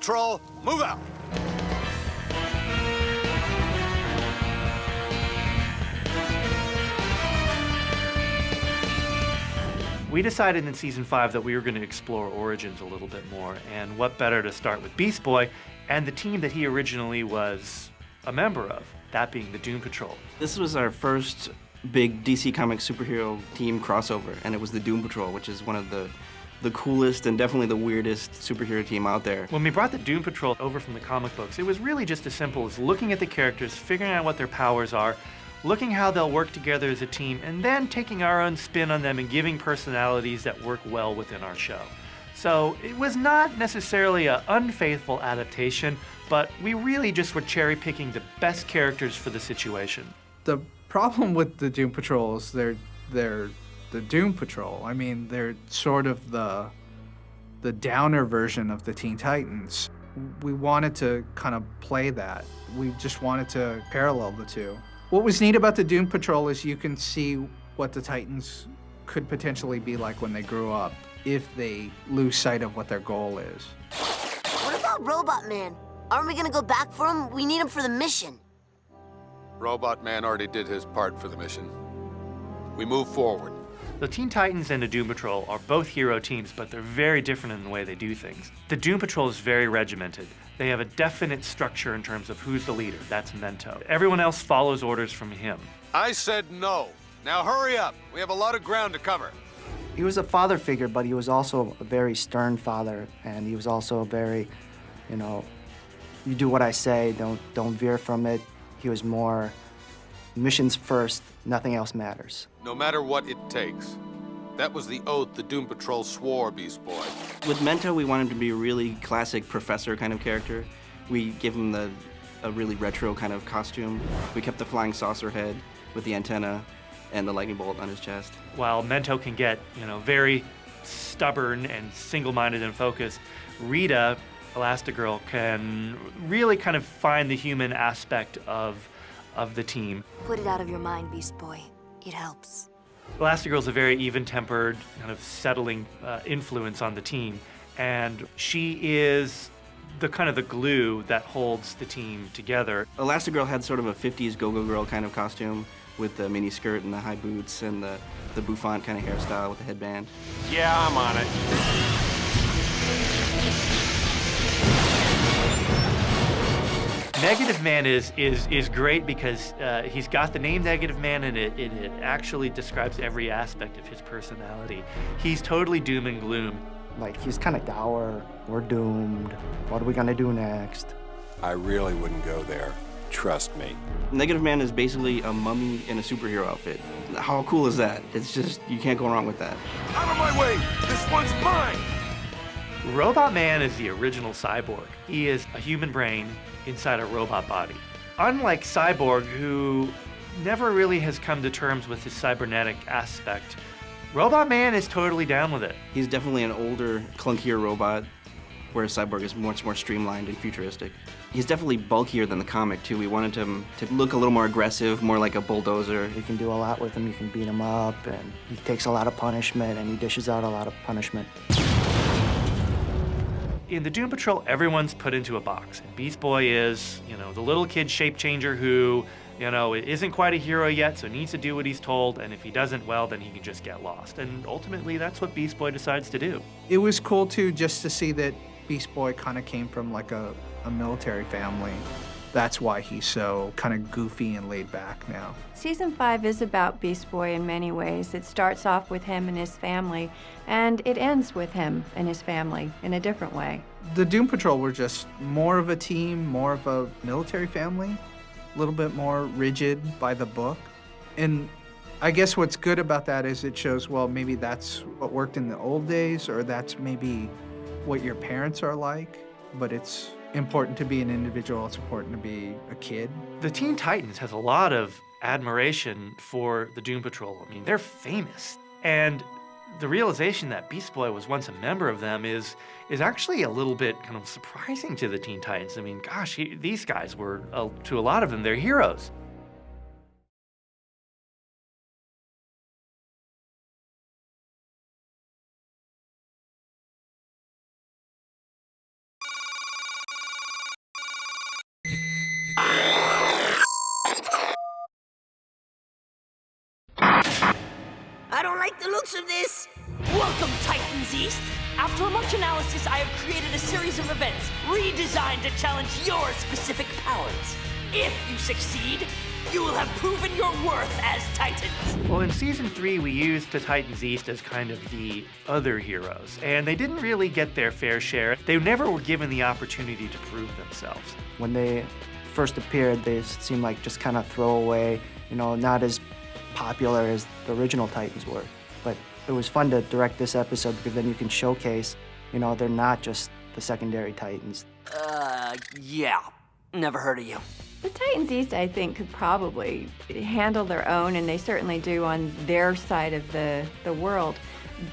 Patrol, move out! We decided in Season 5 that we were going to explore Origins a little bit more, and what better to start with Beast Boy and the team that he originally was a member of, that being the Doom Patrol. This was our first big DC Comics superhero team crossover, and it was the Doom Patrol, which is one of the coolest and definitely the weirdest superhero team out there. When we brought the Doom Patrol over from the comic books, it was really just as simple as looking at the characters, figuring out what their powers are, looking how they'll work together as a team, and then taking our own spin on them and giving personalities that work well within our show. So it was not necessarily an unfaithful adaptation, but we really just were cherry-picking the best characters for the situation. The problem with the Doom Patrol is they're the Doom Patrol. I mean, they're sort of the downer version of the Teen Titans. We wanted to kind of play that. We just wanted to parallel the two. What was neat about the Doom Patrol is you can see what the Titans could potentially be like when they grew up if they lose sight of what their goal is. What about Robot Man? Aren't we gonna go back for him? We need him for the mission. Robot Man already did his part for the mission. We move forward. The Teen Titans and the Doom Patrol are both hero teams, but they're very different in the way they do things. The Doom Patrol is very regimented. They have a definite structure in terms of who's the leader. That's Mento. Everyone else follows orders from him. I said no. Now hurry up. We have a lot of ground to cover. He was a father figure, but he was also a very stern father, and he was also a very, you do what I say, don't veer from it. He was more missions first, nothing else matters. No matter what it takes. That was the oath the Doom Patrol swore, Beast Boy. With Mento, we wanted him to be a really classic professor kind of character. We give him a really retro kind of costume. We kept the flying saucer head with the antenna and the lightning bolt on his chest. While Mento can get, very stubborn and single-minded and focused, Rita, Elastigirl, can really kind of find the human aspect of the team. Put it out of your mind, Beast Boy. It helps. Elastigirl's a very even-tempered, kind of settling influence on the team, and she is the kind of the glue that holds the team together. Elastigirl had sort of a 50s go-go girl kind of costume with the mini skirt and the high boots and the bouffant kind of hairstyle with the headband. Yeah, I'm on it. Negative Man is great because he's got the name Negative Man, and it actually describes every aspect of his personality. He's totally doom and gloom. Like, he's kind of dour. We're doomed. What are we gonna do next? I really wouldn't go there. Trust me. Negative Man is basically a mummy in a superhero outfit. How cool is that? It's just, you can't go wrong with that. Out of my way! This one's mine! Robot Man is the original cyborg. He is a human brain inside a robot body. Unlike Cyborg, who never really has come to terms with his cybernetic aspect, Robot Man is totally down with it. He's definitely an older, clunkier robot, whereas Cyborg is much more streamlined and futuristic. He's definitely bulkier than the comic, too. We wanted him to look a little more aggressive, more like a bulldozer. You can do a lot with him. You can beat him up, and he takes a lot of punishment, and he dishes out a lot of punishment. In the Doom Patrol, everyone's put into a box. And Beast Boy is, the little kid shape changer who, isn't quite a hero yet, so needs to do what he's told, and if he doesn't, well, then he can just get lost. And ultimately, that's what Beast Boy decides to do. It was cool, too, just to see that Beast Boy kind of came from, like, a military family. That's why he's so kind of goofy and laid back now. Season 5 is about Beast Boy in many ways. It starts off with him and his family, and it ends with him and his family in a different way. The Doom Patrol were just more of a team, more of a military family, a little bit more rigid by the book. And I guess what's good about that is it shows, well, maybe that's what worked in the old days, or that's maybe what your parents are like, but it's important to be an individual, it's important to be a kid. The Teen Titans has a lot of admiration for the Doom Patrol. I mean, they're famous. And the realization that Beast Boy was once a member of them is actually a little bit kind of surprising to the Teen Titans. I mean, gosh, these guys were, to a lot of them, they're heroes. I don't like the looks of this. Welcome, Titans East! After much analysis, I have created a series of events redesigned to challenge your specific powers. If you succeed, you will have proven your worth as Titans. Well, in Season 3, we used the Titans East as kind of the other heroes, and they didn't really get their fair share. They never were given the opportunity to prove themselves. When they first appeared, they seemed like just kind of throwaway, not as popular as the original Titans were. But it was fun to direct this episode because then you can showcase, they're not just the secondary Titans. Yeah. Never heard of you. The Titans East, I think, could probably handle their own, and they certainly do on their side of the world,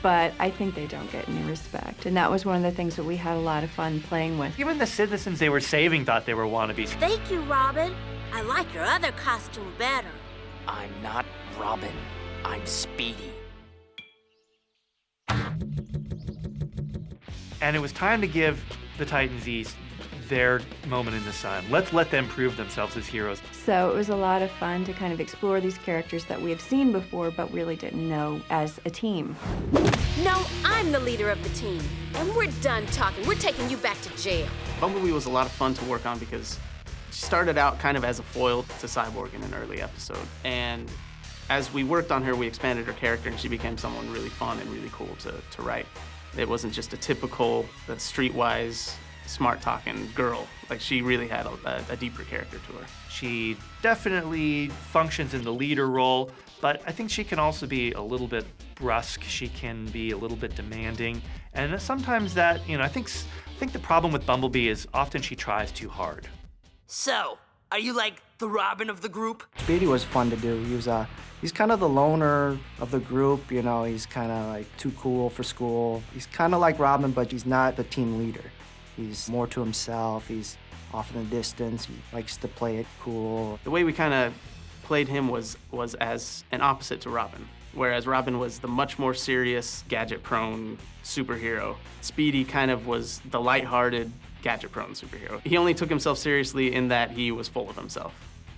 but I think they don't get any respect. And that was one of the things that we had a lot of fun playing with. Even the citizens they were saving thought they were wannabes. Thank you, Robin. I like your other costume better. I'm not Robin. I'm Speedy. And it was time to give the Titans East their moment in the sun. Let's let them prove themselves as heroes. So it was a lot of fun to kind of explore these characters that we have seen before but really didn't know as a team. No, I'm the leader of the team. And we're done talking. We're taking you back to jail. Bumblebee was a lot of fun to work on because she started out kind of as a foil to Cyborg in an early episode. And as we worked on her, we expanded her character and she became someone really fun and really cool to write. It wasn't just a typical, streetwise, smart-talking girl. Like, she really had a deeper character to her. She definitely functions in the leader role, but I think she can also be a little bit brusque. She can be a little bit demanding, and sometimes that, I think the problem with Bumblebee is often she tries too hard. So, are you like the Robin of the group? Speedy was fun to do. He's kind of the loner of the group, he's kind of like too cool for school. He's kind of like Robin, but he's not the team leader. He's more to himself. He's off in the distance. He likes to play it cool. The way we kind of played him was as an opposite to Robin, whereas Robin was the much more serious, gadget-prone superhero. Speedy kind of was the lighthearted, gadget-prone superhero. He only took himself seriously in that he was full of himself.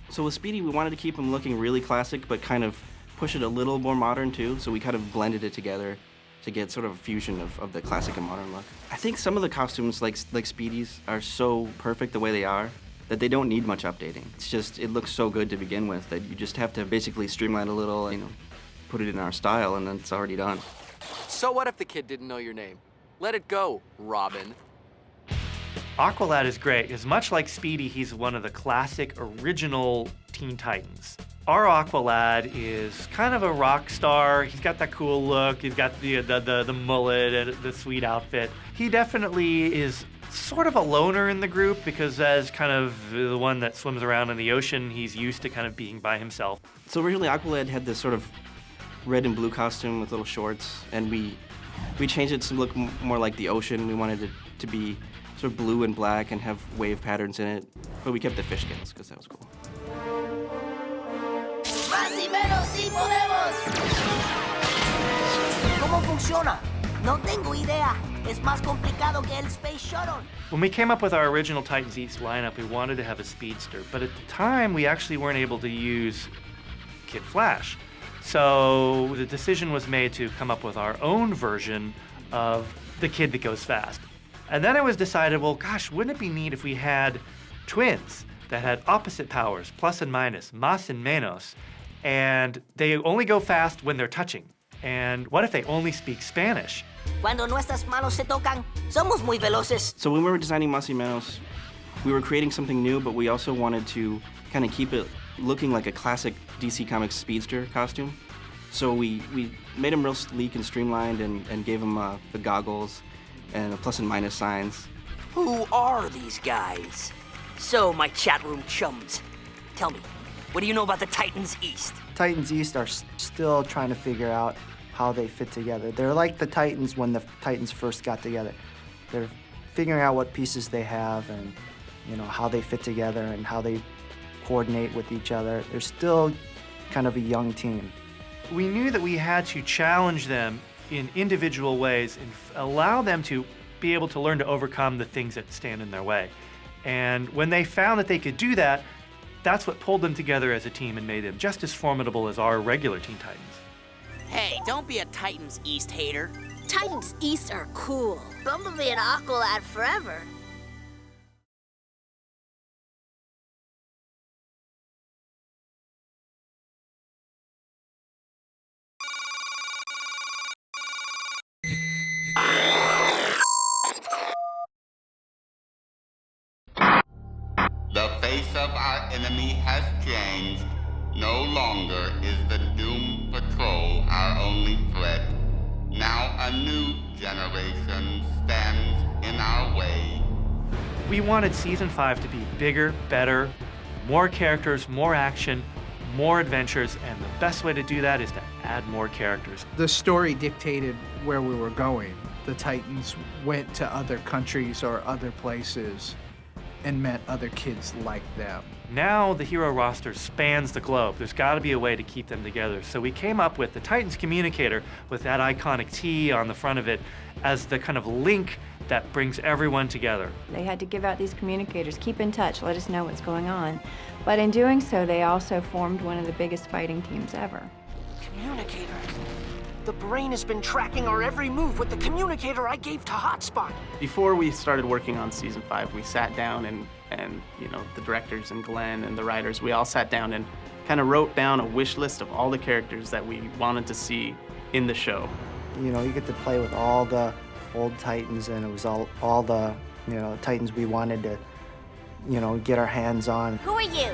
So with Speedy, we wanted to keep him looking really classic, but kind of push it a little more modern too, so we kind of blended it together to get sort of a fusion of the classic and modern look. I think some of the costumes, like Speedy's, are so perfect the way they are that they don't need much updating. It's just, it looks so good to begin with that you just have to basically streamline a little, put it in our style, and then it's already done. So what if the kid didn't know your name? Let it go, Robin. Aqualad is great, because much like Speedy, he's one of the classic original Teen Titans. Our Aqualad is kind of a rock star. He's got that cool look. He's got the mullet and the sweet outfit. He definitely is sort of a loner in the group because as kind of the one that swims around in the ocean, he's used to kind of being by himself. So originally Aqualad had this sort of red and blue costume with little shorts, and we changed it to look more like the ocean. We wanted it to be sort of blue and black and have wave patterns in it, but we kept the fish scales because that was cool. Más y menos si podemos. ¿Cómo funciona? No tengo idea. Es más complicado que el Space Shuttle. When we came up with our original Titans East lineup, we wanted to have a speedster, but at the time we actually weren't able to use Kid Flash. So the decision was made to come up with our own version of the kid that goes fast. And then it was decided, well, gosh, wouldn't it be neat if we had twins that had opposite powers, plus and minus, más and menos, and they only go fast when they're touching. And what if they only speak Spanish? Cuando nuestras manos se tocan, somos muy veloces. So when we were designing Más y Menos, we were creating something new, but we also wanted to kind of keep it looking like a classic DC Comics speedster costume. So we made him real sleek and streamlined and gave him the goggles and the plus and minus signs. Who are these guys? So, my chat room chums, tell me, what do you know about the Titans East? Titans East are still trying to figure out how they fit together. They're like the Titans when the Titans first got together. They're figuring out what pieces they have and how they fit together and how they coordinate with each other. They're still kind of a young team. We knew that we had to challenge them in individual ways and allow them to be able to learn to overcome the things that stand in their way. And when they found that they could do that, that's what pulled them together as a team and made them just as formidable as our regular Teen Titans. Hey, don't be a Titans East hater. Titans East are cool. Bumblebee and Aqualad forever. The face of our enemy has changed. No longer is the Doom Patrol our only threat. Now a new generation stands in our way. We wanted season 5 to be bigger, better, more characters, more action, more adventures, and the best way to do that is to add more characters. The story dictated where we were going. The Titans went to other countries or other places and met other kids like them. Now the hero roster spans the globe. There's got to be a way to keep them together. So we came up with the Titans Communicator with that iconic T on the front of it as the kind of link that brings everyone together. They had to give out these communicators, keep in touch, let us know what's going on. But in doing so, they also formed one of the biggest fighting teams ever. Communicator. The brain has been tracking our every move with the communicator I gave to Hotspot. Before we started working on season 5, we sat down and you know, the directors and Glenn and the writers, we all sat down and kind of wrote down a wish list of all the characters that we wanted to see in the show. You know, you get to play with all the old Titans, and it was all the, you know, Titans we wanted to, you know, get our hands on. Who are you?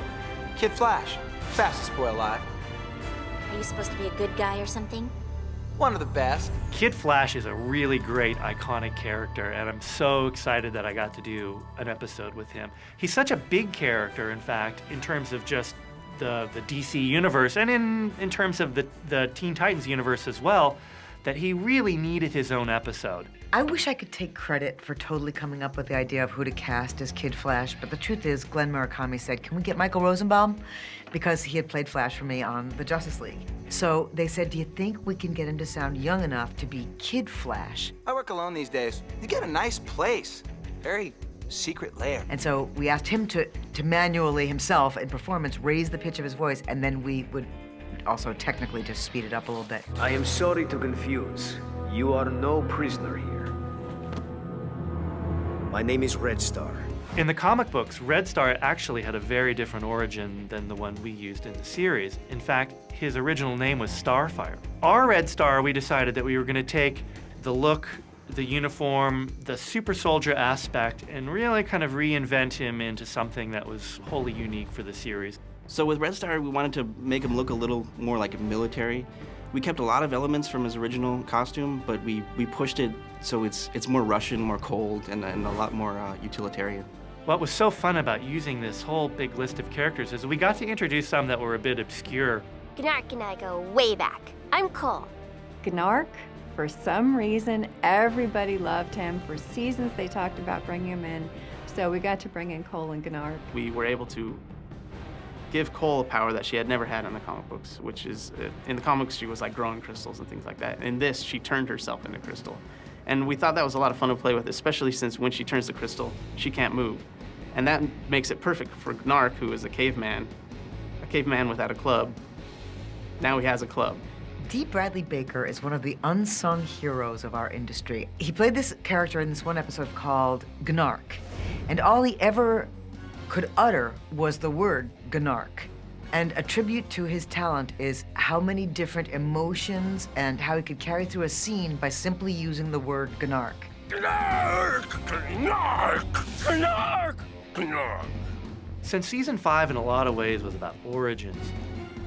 Kid Flash, fastest boy alive. Are you supposed to be a good guy or something? One of the best. Kid Flash is a really great, iconic character, and I'm so excited that I got to do an episode with him. He's such a big character, in fact, in terms of just the DC universe, and in terms of the Teen Titans universe as well, that he really needed his own episode. I wish I could take credit for totally coming up with the idea of who to cast as Kid Flash, but the truth is, Glenn Murakami said, can we get Michael Rosenbaum? Because he had played Flash for me on the Justice League. So they said, do you think we can get him to sound young enough to be Kid Flash? I work alone these days. You get a nice place. Very secret lair. And so we asked him to manually himself, in performance, raise the pitch of his voice, and then we would also technically just speed it up a little bit. I am sorry to confuse. You are no prisoner here. My name is Red Star. In the comic books, Red Star actually had a very different origin than the one we used in the series. In fact, his original name was Starfire. Our Red Star, we decided that we were going to take the look, the uniform, the super soldier aspect, and really kind of reinvent him into something that was wholly unique for the series. So with Red Star, we wanted to make him look a little more like a military. We kept a lot of elements from his original costume, but we pushed it so it's more Russian, more cold, and a lot more utilitarian. What was so fun about using this whole big list of characters is we got to introduce some that were a bit obscure. Gnark and I go way back. I'm Cole. Gnark, for some reason, everybody loved him. For seasons, they talked about bringing him in. So we got to bring in Cole and Gnark. We were able to give Cole a power that she had never had in the comic books, which is, in the comics, she was like growing crystals and things like that. In this, she turned herself into crystal. And we thought that was a lot of fun to play with, especially since when she turns the crystal, she can't move. And that makes it perfect for Gnark, who is a caveman without a club. Now he has a club. D. Bradley Baker is one of the unsung heroes of our industry. He played this character in this one episode called Gnark, and all he ever could utter was the word Gnark. And a tribute to his talent is how many different emotions and how he could carry through a scene by simply using the word Gnark. Gnark! Gnark! Gnark! Gnark! Since season 5 in a lot of ways was about origins,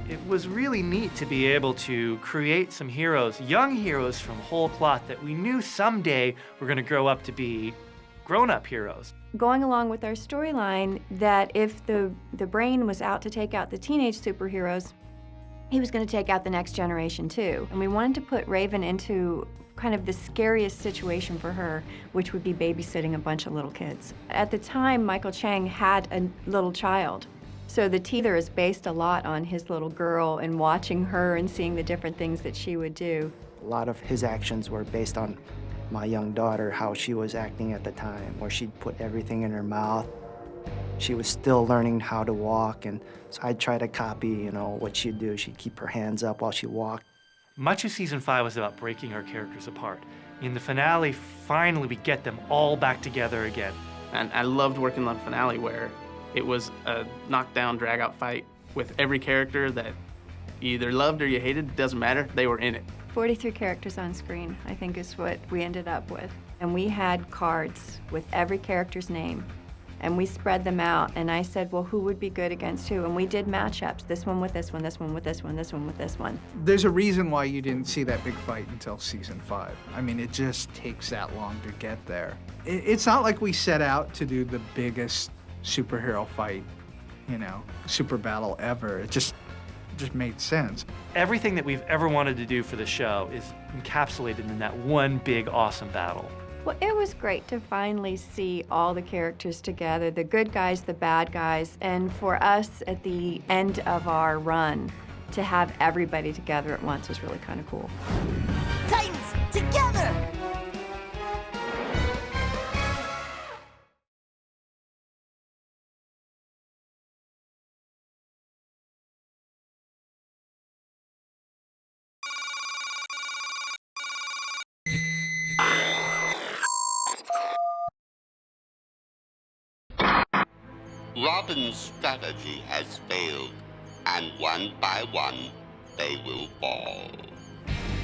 it was really neat to be able to create some heroes, young heroes from whole cloth that we knew someday were going to grow up to be grown-up heroes. Going along with our storyline, that if the brain was out to take out the teenage superheroes, he was going to take out the next generation too. And we wanted to put Raven into kind of the scariest situation for her, which would be babysitting a bunch of little kids. At the time, Michael Chang had a little child. So the teether is based a lot on his little girl and watching her and seeing the different things that she would do. A lot of his actions were based on my young daughter, how she was acting at the time, where she'd put everything in her mouth. She was still learning how to walk, and so I'd try to copy, you know, what she'd do. She'd keep her hands up while she walked. Much of season 5 was about breaking our characters apart. In the finale, finally we get them all back together again. And I loved working on the finale where it was a knockdown, drag-out fight with every character that you either loved or you hated. It doesn't matter. They were in it. 43 characters on screen, I think, is what we ended up with. And we had cards with every character's name. And we spread them out, and I said, well, who would be good against who? And we did matchups, this one with this one, this one with this one, this one with this one. There's a reason why you didn't see that big fight until season 5. I mean, it just takes that long to get there. It's not like we set out to do the biggest superhero fight, you know, super battle ever. It just made sense. Everything that we've ever wanted to do for the show is encapsulated in that one big, awesome battle. Well, it was great to finally see all the characters together, the good guys, the bad guys, and for us at the end of our run, to have everybody together at once was really kind of cool. Titans, together! Robin's strategy has failed, and one by one, they will fall.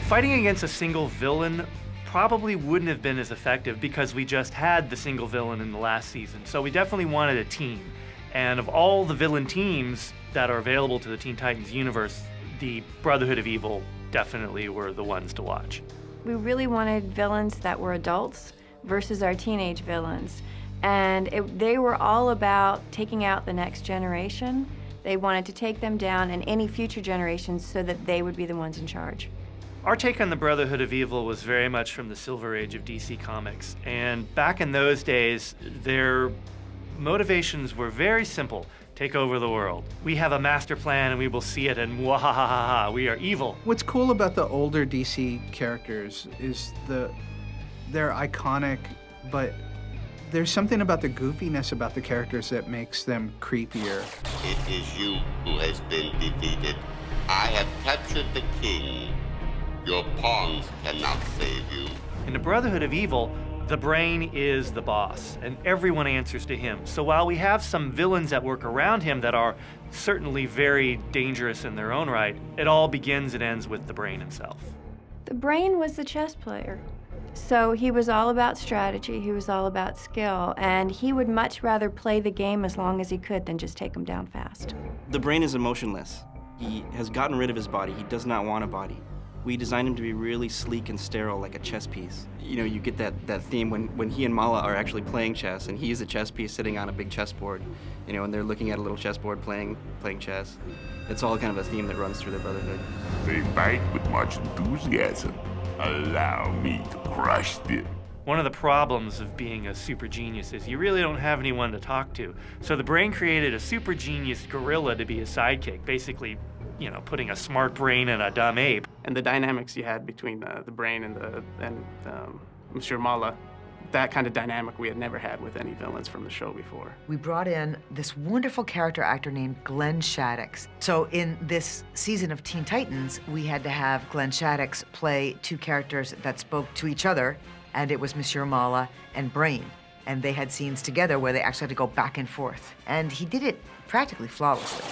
Fighting against a single villain probably wouldn't have been as effective because we just had the single villain in the last season. So we definitely wanted a team. And of all the villain teams that are available to the Teen Titans universe, the Brotherhood of Evil definitely were the ones to watch. We really wanted villains that were adults versus our teenage villains. And they were all about taking out the next generation. They wanted to take them down and any future generations so that they would be the ones in charge. Our take on the Brotherhood of Evil was very much from the Silver Age of DC Comics. And back in those days, their motivations were very simple. Take over the world. We have a master plan and we will see it and wahahaha, we are evil. What's cool about the older DC characters is they're iconic, but there's something about the goofiness about the characters that makes them creepier. It is you who has been defeated. I have captured the king. Your pawns cannot save you. In the Brotherhood of Evil, the Brain is the boss, and everyone answers to him. So while we have some villains that work around him that are certainly very dangerous in their own right, it all begins and ends with the Brain himself. The Brain was the chess player. So he was all about strategy, he was all about skill, and he would much rather play the game as long as he could than just take him down fast. The Brain is emotionless. He has gotten rid of his body. He does not want a body. We designed him to be really sleek and sterile, like a chess piece. You know, you get that theme when he and Mala are actually playing chess, and he's a chess piece sitting on a big chessboard, you know, and they're looking at a little chessboard playing chess. It's all kind of a theme that runs through the Brotherhood. They fight with much enthusiasm. Allow me to crush them. One of the problems of being a super genius is you really don't have anyone to talk to. So the Brain created a super genius gorilla to be his sidekick, basically, you know, putting a smart brain in a dumb ape. And the dynamics you had between the Brain and Monsieur Mala, that kind of dynamic we had never had with any villains from the show before. We brought in this wonderful character actor named Glenn Shaddix. So in this season of Teen Titans, we had to have Glenn Shaddix play two characters that spoke to each other, and it was Monsieur Mala and Brain. And they had scenes together where they actually had to go back and forth. And he did it practically flawlessly.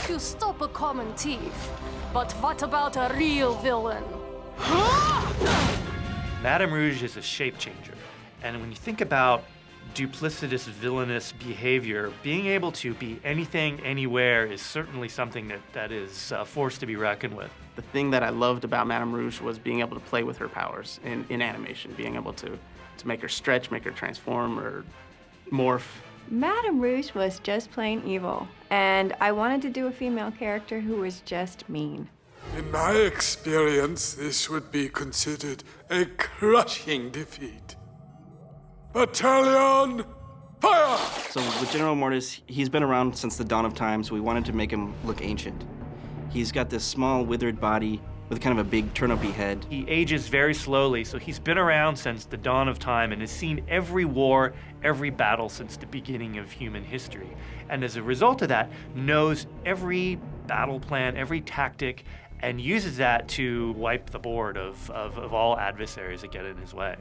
You stop a common thief, but what about a real villain? Madame Rouge is a shape changer. And when you think about duplicitous, villainous behavior, being able to be anything, anywhere is certainly something that is a force to be reckoned with. The thing that I loved about Madame Rouge was being able to play with her powers in animation, being able to make her stretch, make her transform, or morph. Madame Rouge was just plain evil, and I wanted to do a female character who was just mean. In my experience, this would be considered a crushing defeat. Battalion, fire! So with General Mortis, he's been around since the dawn of time, so we wanted to make him look ancient. He's got this small, withered body with kind of a big turnipy head. He ages very slowly, so he's been around since the dawn of time and has seen every war, every battle since the beginning of human history. And as a result of that, knows every battle plan, every tactic, and uses that to wipe the board of all adversaries that get in his way.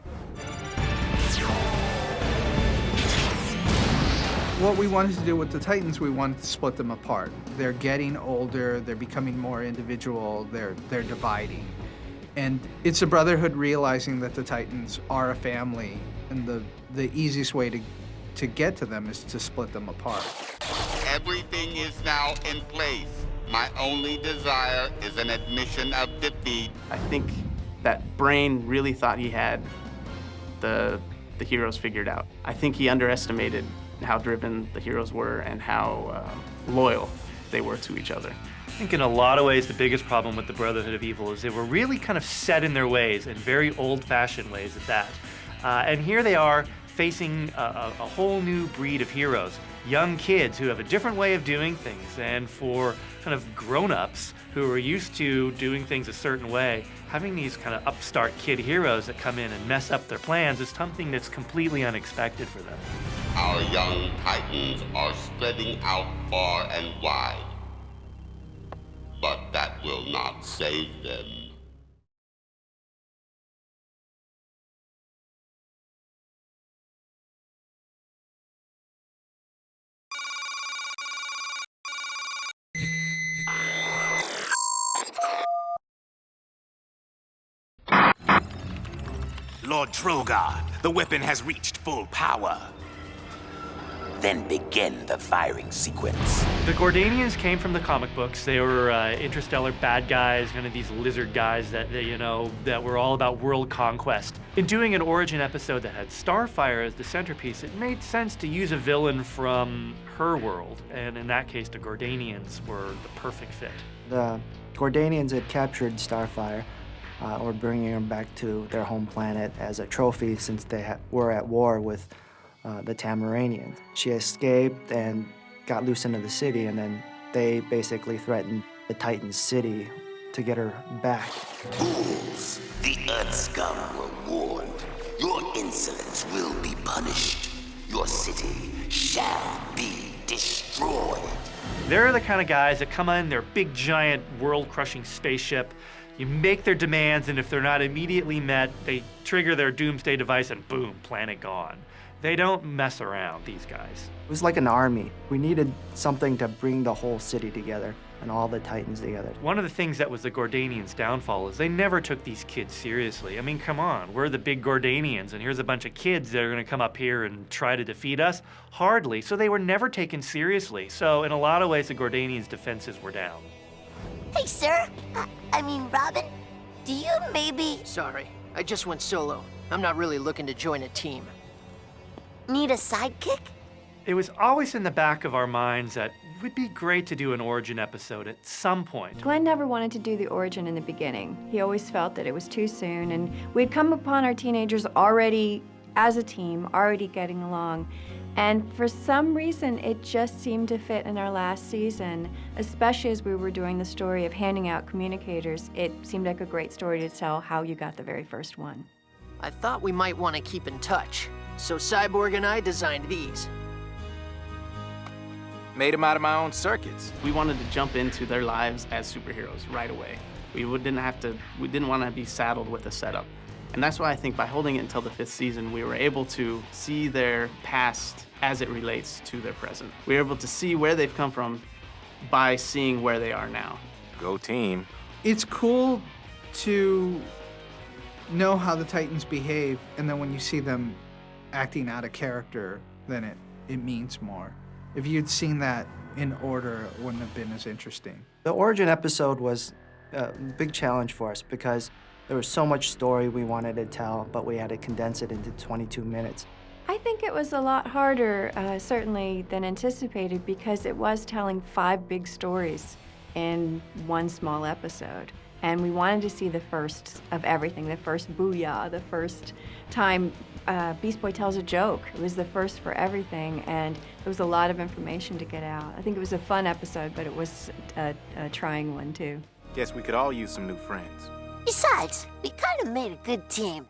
What we wanted to do with the Titans, we wanted to split them apart. They're getting older, they're becoming more individual, they're dividing. And it's a brotherhood realizing that the Titans are a family, and the easiest way to get to them is to split them apart. Everything is now in place. My only desire is an admission of defeat. I think that Brain really thought he had the heroes figured out. I think he underestimated how driven the heroes were and how loyal they were to each other. I think in a lot of ways the biggest problem with the Brotherhood of Evil is they were really kind of set in their ways, and very old-fashioned ways at that. And here they are facing a whole new breed of heroes, young kids who have a different way of doing things, and for kind of grown-ups who are used to doing things a certain way, having these kind of upstart kid heroes that come in and mess up their plans is something that's completely unexpected for them. Our young Titans are spreading out far and wide, but that will not save them. Lord Drogar, the weapon has reached full power. Then begin the firing sequence. The Gordanians came from the comic books. They were interstellar bad guys, kind of these lizard guys that that were all about world conquest. In doing an origin episode that had Starfire as the centerpiece, it made sense to use a villain from her world, and in that case, the Gordanians were the perfect fit. The Gordanians had captured Starfire, or bringing them back to their home planet as a trophy since they were at war with the Tamaranians. She escaped and got loose into the city, and then they basically threatened the Titan city to get her back. Fools! The Earth scum were warned. Your insolence will be punished. Your city shall be destroyed. They're the kind of guys that come in their big, giant, world-crushing spaceship. You make their demands, and if they're not immediately met, they trigger their doomsday device, and boom, planet gone. They don't mess around, these guys. It was like an army. We needed something to bring the whole city together and all the Titans together. One of the things that was the Gordanians' downfall is they never took these kids seriously. I mean, come on, we're the big Gordanians, and here's a bunch of kids that are gonna come up here and try to defeat us? Hardly. So they were never taken seriously. So in a lot of ways, the Gordanians' defenses were down. Hey, sir. I mean, Robin, do you maybe... Sorry, I just went solo. I'm not really looking to join a team. Need a sidekick? It was always in the back of our minds that it would be great to do an origin episode at some point. Glenn never wanted to do the origin in the beginning. He always felt that it was too soon, and we'd come upon our teenagers already as a team, already getting along. And for some reason, it just seemed to fit in our last season, especially as we were doing the story of handing out communicators. It seemed like a great story to tell how you got the very first one. I thought we might want to keep in touch, so Cyborg and I designed these. Made them out of my own circuits. We wanted to jump into their lives as superheroes right away. We didn't want to be saddled with a setup. And that's why I think by holding it until the 5th season, we were able to see their past as it relates to their present. We were able to see where they've come from by seeing where they are now. Go team. It's cool to know how the Titans behave, and then when you see them acting out of character, then it means more. If you'd seen that in order, it wouldn't have been as interesting. The origin episode was a big challenge for us because there was so much story we wanted to tell, but we had to condense it into 22 minutes. I think it was a lot harder, certainly, than anticipated because it was telling 5 big stories in one small episode. And we wanted to see the first of everything, the first booyah, the first time Beast Boy tells a joke. It was the first for everything, and there was a lot of information to get out. I think it was a fun episode, but it was a trying one, too. Guess we could all use some new friends. Besides, we kind of made a good team.